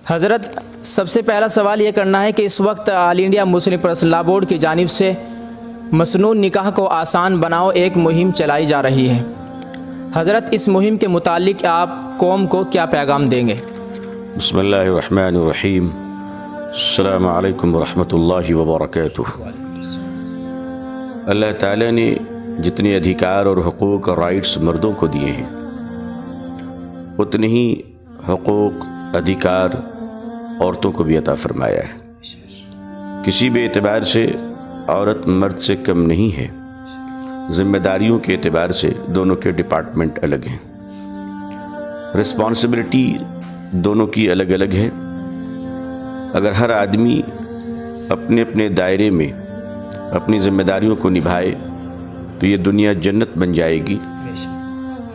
حضرت، سب سے پہلا سوال یہ کرنا ہے کہ اس وقت آل انڈیا مسلم پرسنل لا بورڈ کی جانب سے مسنون نکاح کو آسان بناؤ ایک مہم چلائی جا رہی ہے۔ حضرت، اس مہم کے متعلق آپ قوم کو کیا پیغام دیں گے؟ بسم اللہ الرحمن الرحیم۔ السلام علیکم ورحمۃ اللہ وبرکاتہ۔ اللہ تعالیٰ نے جتنے ادھیکار اور حقوق اور رائٹس مردوں کو دیے ہیں، اتنے ہی حقوق ادھیکار عورتوں کو بھی عطا فرمایا ہے۔ کسی بھی اعتبار سے عورت مرد سے کم نہیں ہے۔ ذمہ داریوں کے اعتبار سے دونوں کے ڈپارٹمنٹ الگ ہیں، رسپانسبلٹی دونوں کی الگ الگ ہے۔ اگر ہر آدمی اپنے اپنے دائرے میں اپنی ذمہ داریوں کو نبھائے تو یہ دنیا جنت بن جائے گی،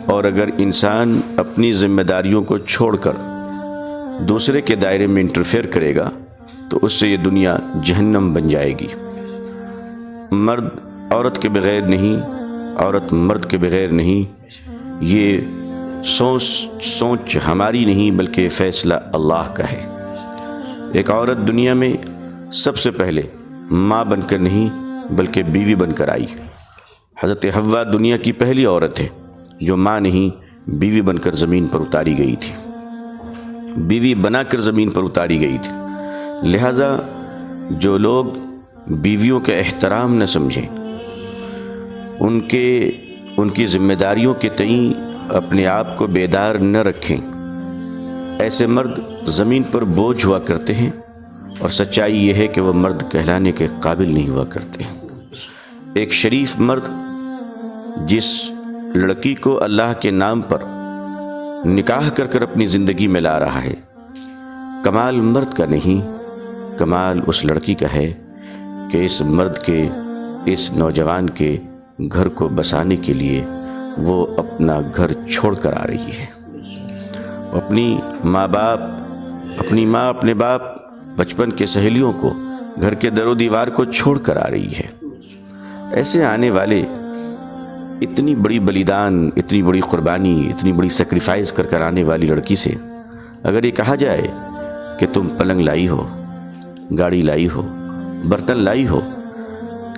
اور اگر انسان اپنی ذمہ داریوں کو چھوڑ کر دوسرے کے دائرے میں انٹرفیئر کرے گا تو اس سے یہ دنیا جہنم بن جائے گی۔ مرد عورت کے بغیر نہیں، عورت مرد کے بغیر نہیں، یہ سوچ ہماری نہیں بلکہ فیصلہ اللہ کا ہے۔ ایک عورت دنیا میں سب سے پہلے ماں بن کر نہیں بلکہ بیوی بن کر آئی۔ حضرت حوا دنیا کی پہلی عورت ہے جو ماں نہیں بیوی بن کر زمین پر اتاری گئی تھی، بیوی بنا کر زمین پر اتاری گئی تھی۔ لہٰذا جو لوگ بیویوں کا احترام نہ سمجھیں، ان کی ذمہ داریوں کے تئیں اپنے آپ کو بیدار نہ رکھیں، ایسے مرد زمین پر بوجھ ہوا کرتے ہیں، اور سچائی یہ ہے کہ وہ مرد کہلانے کے قابل نہیں ہوا کرتے۔ ایک شریف مرد جس لڑکی کو اللہ کے نام پر نکاح کر کر اپنی زندگی میں لا رہا ہے، کمال مرد کا نہیں، کمال اس لڑکی کا ہے کہ اس مرد کے، اس نوجوان کے گھر کو بسانے کے لیے وہ اپنا گھر چھوڑ کر آ رہی ہے۔ اپنی ماں باپ، اپنی ماں، اپنے باپ، بچپن کے سہیلیوں کو، گھر کے در و دیوار کو چھوڑ کر آ رہی ہے۔ ایسے آنے والے اتنی بڑی بلیدان، اتنی بڑی قربانی، اتنی بڑی سیکریفائز کر کر آنے والی لڑکی سے اگر یہ کہا جائے کہ تم پلنگ لائی ہو، گاڑی لائی ہو، برتن لائی ہو،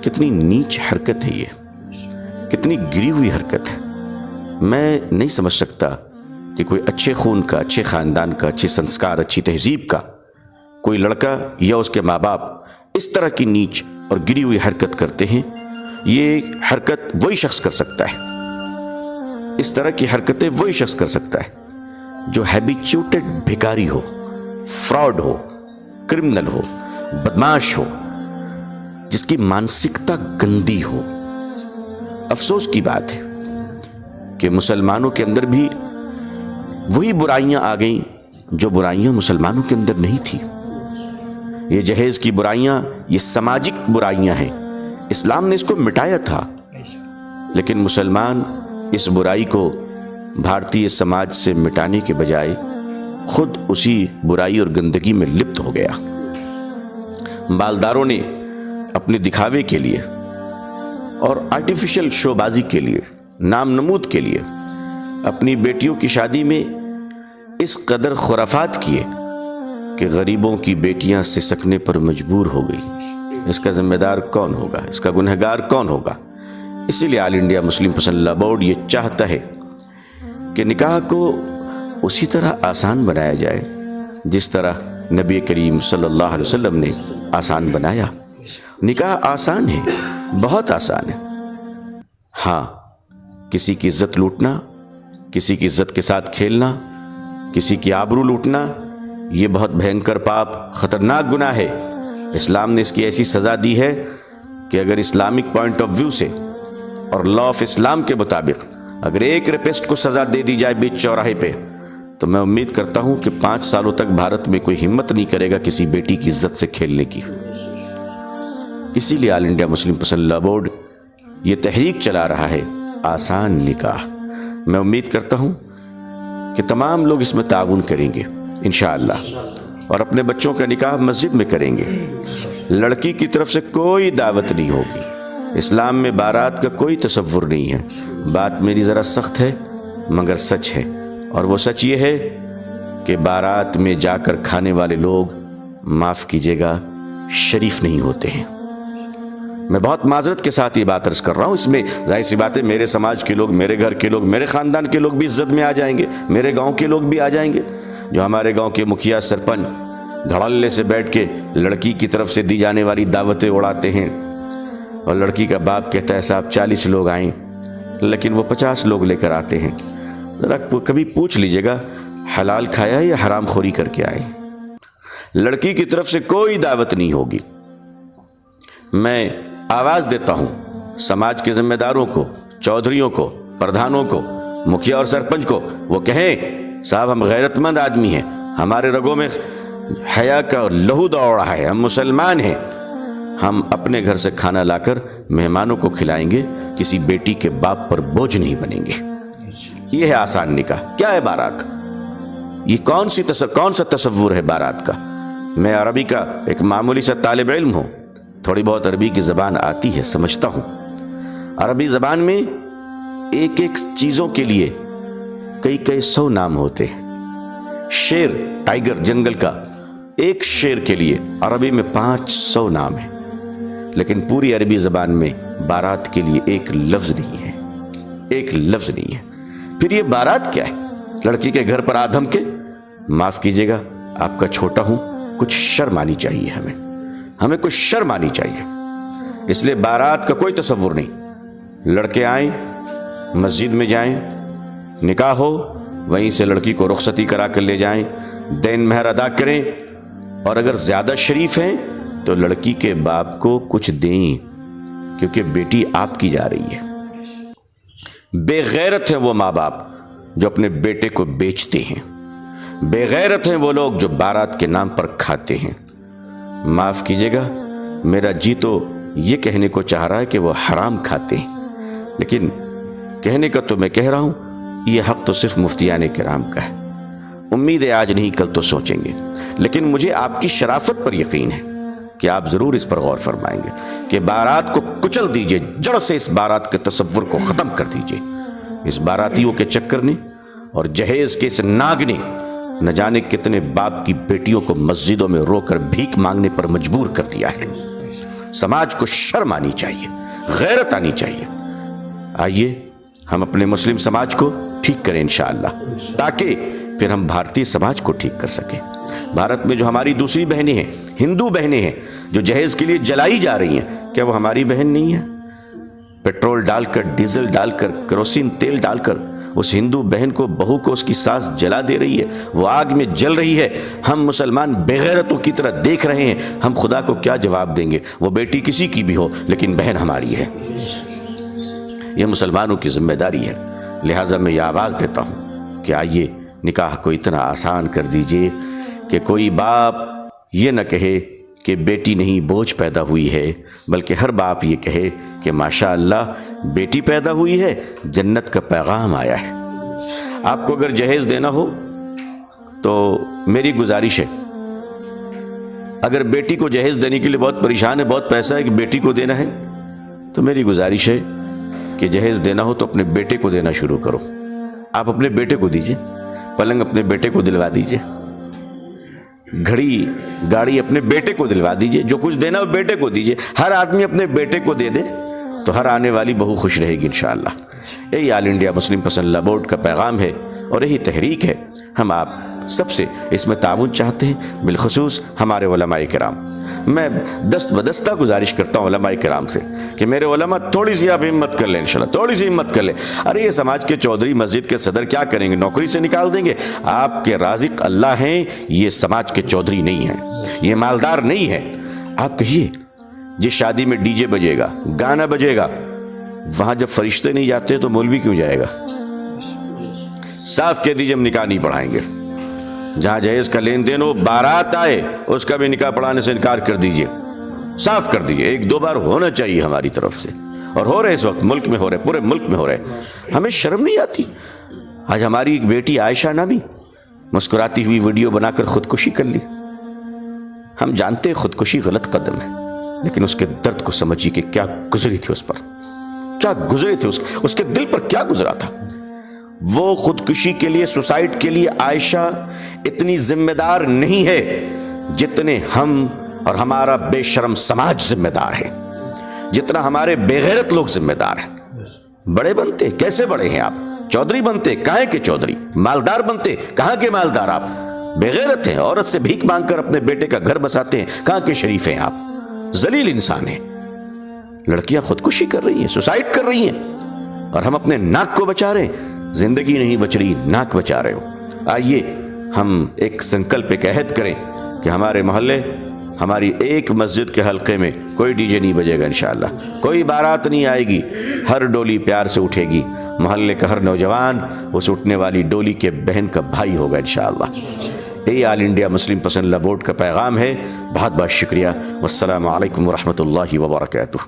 کتنی نیچ حرکت ہے، یہ کتنی گری ہوئی حرکت ہے۔ میں نہیں سمجھ سکتا کہ کوئی اچھے خون کا، اچھے خاندان کا، اچھے سنسکار، اچھی تہذیب کا کوئی لڑکا یا اس کے ماں باپ اس طرح کی نیچ اور گری ہوئی حرکت کرتے ہیں۔ یہ حرکت وہی شخص کر سکتا ہے، اس طرح کی حرکتیں وہی شخص کر سکتا ہے جو ہیبیچوٹڈ بھکاری ہو، فراڈ ہو، کرمنل ہو، بدماش ہو، جس کی مانسکتا گندی ہو۔ افسوس کی بات ہے کہ مسلمانوں کے اندر بھی وہی برائیاں آ گئیں جو برائیاں مسلمانوں کے اندر نہیں تھی۔ یہ جہیز کی برائیاں، یہ سماجک برائیاں ہیں، اسلام نے اس کو مٹایا تھا، لیکن مسلمان اس برائی کو بھارتی سماج سے مٹانے کے بجائے خود اسی برائی اور گندگی میں لپت ہو گیا۔ مالداروں نے اپنے دکھاوے کے لیے اور آرٹیفیشل شو بازی کے لیے، نام نمود کے لیے اپنی بیٹیوں کی شادی میں اس قدر خرافات کیے کہ غریبوں کی بیٹیاں سسکنے پر مجبور ہو گئی۔ اس کا ذمہ دار کون ہوگا؟ اس کا گنہگار کون ہوگا؟ اسی لیے آل انڈیا مسلم پرسنل لا بورڈ یہ چاہتا ہے کہ نکاح کو اسی طرح آسان بنایا جائے جس طرح نبی کریم صلی اللہ علیہ وسلم نے آسان بنایا۔ نکاح آسان ہے، بہت آسان ہے۔ ہاں، کسی کی عزت لوٹنا، کسی کی عزت کے ساتھ کھیلنا، کسی کی آبرو لوٹنا، یہ بہت بھینکر پاپ، خطرناک گناہ ہے۔ اسلام نے اس کی ایسی سزا دی ہے کہ اگر اسلامک پوائنٹ آف ویو سے اور لا آف اسلام کے مطابق اگر ایک ریپسٹ کو سزا دے دی جائے بیچ چوراہے پہ، تو میں امید کرتا ہوں کہ 5 سالوں تک بھارت میں کوئی ہمت نہیں کرے گا کسی بیٹی کی عزت سے کھیلنے کی۔ اسی لیے آل انڈیا مسلم پرسنل لا بورڈ یہ تحریک چلا رہا ہے، آسان نکاح۔ میں امید کرتا ہوں کہ تمام لوگ اس میں تعاون کریں گے انشاءاللہ، اور اپنے بچوں کا نکاح مسجد میں کریں گے۔ لڑکی کی طرف سے کوئی دعوت نہیں ہوگی۔ اسلام میں بارات کا کوئی تصور نہیں ہے۔ بات میری ذرا سخت ہے مگر سچ ہے، اور وہ سچ یہ ہے کہ بارات میں جا کر کھانے والے لوگ معاف کیجیے گا شریف نہیں ہوتے ہیں۔ میں بہت معذرت کے ساتھ یہ بات عرض کر رہا ہوں، اس میں ظاہر سی بات ہے میرے سماج کے لوگ، میرے گھر کے لوگ، میرے خاندان کے لوگ بھی عزت میں آ جائیں گے، میرے گاؤں کے لوگ بھی آ جائیں گے۔ جو ہمارے گاؤں کے مکھیا سرپنچ دھڑلے سے بیٹھ کے لڑکی کی طرف سے دی جانے والی دعوتیں اڑاتے ہیں، اور لڑکی کا باپ کہتا ہے صاحب 40 لوگ آئیں لیکن وہ 50 لوگ لے کر آتے ہیں، ذرا کبھی پوچھ لیجئے گا حلال کھایا یا حرام خوری کر کے آئے؟ لڑکی کی طرف سے کوئی دعوت نہیں ہوگی۔ میں آواز دیتا ہوں سماج کے ذمہ داروں کو، چودھریوں کو، پردھانوں کو، مکھیا اور سرپنچ کو، وہ کہیں صاحب ہم غیرت مند آدمی ہیں، ہمارے رگوں میں حیا کا لہو دوڑ رہا ہے، ہم مسلمان ہیں، ہم اپنے گھر سے کھانا لا کر مہمانوں کو کھلائیں گے، کسی بیٹی کے باپ پر بوجھ نہیں بنیں گے۔ یہ ہے آسان نکاح۔ کیا ہے بارات؟ یہ کون سا تصور ہے بارات کا؟ میں عربی کا ایک معمولی سا طالب علم ہوں، تھوڑی بہت عربی کی زبان آتی ہے، سمجھتا ہوں۔ عربی زبان میں ایک ایک چیزوں کے لیے کئی 100 نام ہوتے ہیں۔ شیر، ٹائگر جنگل کا، ایک شیر کے لیے عربی میں 500 نام ہیں، لیکن پوری عربی زبان میں بارات کے لیے ایک لفظ نہیں ہے، ایک لفظ نہیں ہے۔ پھر یہ بارات کیا ہے؟ لڑکی کے گھر پر آدھم کے، معاف کیجیے گا آپ کا چھوٹا ہوں، کچھ شرم آنی چاہیے، ہمیں کچھ شرم آنی چاہیے۔ اس لیے بارات کا کوئی تصور نہیں۔ لڑکے آئیں، مسجد میں جائیں، نکاح ہو، وہیں سے لڑکی کو رخصتی کرا کر لے جائیں، دین مہر ادا کریں، اور اگر زیادہ شریف ہیں تو لڑکی کے باپ کو کچھ دیں، کیونکہ بیٹی آپ کی جا رہی ہے۔ بے غیرت ہیں وہ ماں باپ جو اپنے بیٹے کو بیچتے ہیں، بے غیرت ہیں وہ لوگ جو بارات کے نام پر کھاتے ہیں۔ معاف کیجیے گا، میرا جی تو یہ کہنے کو چاہ رہا ہے کہ وہ حرام کھاتے ہیں، لیکن کہنے کا تو میں کہہ رہا ہوں، یہ حق تو صرف مفتیان کرام کا ہے۔ امید ہے آج نہیں کل تو سوچیں گے، لیکن مجھے آپ کی شرافت پر یقین ہے کہ آپ ضرور اس پر غور فرمائیں گے کہ بارات کو کچل دیجئے، جڑ سے اس بارات کے تصور کو ختم کر دیجئے۔ اس باراتیوں کے چکر نے اور جہیز کے اس ناگ نے نہ جانے کتنے باپ کی بیٹیوں کو مسجدوں میں رو کر بھیک مانگنے پر مجبور کر دیا ہے۔ سماج کو شرم آنی چاہیے، غیرت آنی چاہیے۔ آئیے ہم اپنے مسلم سماج کو ٹھیک کریں انشاءاللہ، تاکہ پھر ہم بھارتی سماج کو ٹھیک کر سکیں۔ بھارت میں جو ہماری دوسری بہنیں ہیں، ہندو بہنیں ہیں، جو جہیز کے لیے جلائی جا رہی ہیں، کیا وہ ہماری بہن نہیں ہیں؟ پیٹرول ڈال کر، ڈیزل ڈال کر، کروسین تیل ڈال کر اس ہندو بہن کو، بہو کو، اس کی ساس جلا دے رہی ہے، وہ آگ میں جل رہی ہے۔ ہم مسلمان بے غیرتوں کی طرح دیکھ رہے ہیں، ہم خدا کو کیا جواب دیں گے؟ وہ بیٹی کسی کی بھی ہو لیکن بہن ہماری ہے۔ یہ مسلمانوں کی ذمہ داری ہے۔ لہٰذا میں یہ آواز دیتا ہوں کہ آئیے نکاح کو اتنا آسان کر دیجئے کہ کوئی باپ یہ نہ کہے کہ بیٹی نہیں بوجھ پیدا ہوئی ہے، بلکہ ہر باپ یہ کہے کہ ماشاءاللہ بیٹی پیدا ہوئی ہے، جنت کا پیغام آیا ہے۔ آپ کو اگر جہیز دینا ہو تو میری گزارش ہے، اگر بیٹی کو جہیز دینے کے لیے بہت پریشان ہے، بہت پیسہ ہے کہ بیٹی کو دینا ہے، تو میری گزارش ہے کہ جہیز دینا ہو تو اپنے بیٹے کو دینا شروع کرو۔ آپ اپنے بیٹے کو دیجئے، پلنگ اپنے بیٹے کو دلوا دیجئے، گھڑی گاڑی اپنے بیٹے کو دلوا دیجئے، جو کچھ دینا ہو بیٹے کو دیجئے۔ ہر آدمی اپنے بیٹے کو دے دے تو ہر آنے والی بہو خوش رہے گی انشاءاللہ۔ یہی آل انڈیا مسلم پسند لا بورڈ کا پیغام ہے اور یہی تحریک ہے۔ ہم آپ سب سے اس میں تعاون چاہتے ہیں، بالخصوص ہمارے علماء کرام۔ میں دست بدستہ گزارش کرتا ہوں علماء کرام سے کہ میرے علماء تھوڑی سی آپ ہمت کر لیں انشاءاللہ، تھوڑی سی ہمت کر لیں۔ ارے یہ سماج کے چودھری، مسجد کے صدر کیا کریں گے؟ نوکری سے نکال دیں گے؟ آپ کے رازق اللہ ہیں، یہ سماج کے چودھری نہیں ہیں، یہ مالدار نہیں ہیں۔ آپ کہیے جس شادی میں ڈی جے بجے گا، گانا بجے گا، وہاں جب فرشتے نہیں جاتے تو مولوی کیوں جائے گا؟ صاف کہہ دیجئے ہم نکاح نہیں پڑھائیں گے۔ جہاں جہیز کا لین دین ہو، بارات آئے اس کا بھی نکاح پڑھانے سے انکار کر دیجئے، صاف کر دیجئے۔ ایک دو بار ہونا چاہیے ہماری طرف سے، اور ہو رہے اس وقت ملک میں ہو رہے، پورے ملک میں ہو رہے۔ ہمیں شرم نہیں آتی؟ آج ہماری ایک بیٹی عائشہ نامی مسکراتی ہوئی ویڈیو بنا کر خودکشی کر لی۔ ہم جانتے ہیں خودکشی غلط قدم ہے، لیکن اس کے درد کو سمجھیے کہ کیا گزری تھی اس پر، کیا گزری تھی، اس کے دل پر کیا گزرا تھا۔ وہ خودکشی کے لیے، سوسائڈ کے لیے عائشہ اتنی ذمہ دار نہیں ہے جتنے ہم اور ہمارا بے شرم سماج ذمہ دار ہے، جتنا ہمارے بے غیرت لوگ ذمہ دار ہیں۔ بڑے بنتے کیسے بڑے ہیں آپ؟ چودھری بنتے کہاں کے چودھری، مالدار بنتے کہاں کے مالدار آپ؟ بے غیرت ہیں، عورت سے بھیک مانگ کر اپنے بیٹے کا گھر بساتے ہیں، کہاں کے شریف ہیں آپ؟ ذلیل انسان ہیں۔ لڑکیاں خودکشی کر رہی ہیں، سوسائڈ کر رہی ہیں، اور ہم اپنے ناک کو بچا رہے ہیں۔ زندگی نہیں بچ رہی، ناک بچا رہے ہو۔ آئیے ہم ایک سنکلپ، ایک عہد کریں کہ ہمارے محلے، ہماری ایک مسجد کے حلقے میں کوئی ڈی جے نہیں بجے گا انشاءاللہ، کوئی بارات نہیں آئے گی، ہر ڈولی پیار سے اٹھے گی، محلے کا ہر نوجوان اس اٹھنے والی ڈولی کے بہن کا بھائی ہوگا انشاءاللہ۔ یہ آل انڈیا مسلم پسند لا بورڈ کا پیغام ہے۔ بہت بہت شکریہ۔ والسلام علیکم ورحمۃ اللہ وبرکاتہ۔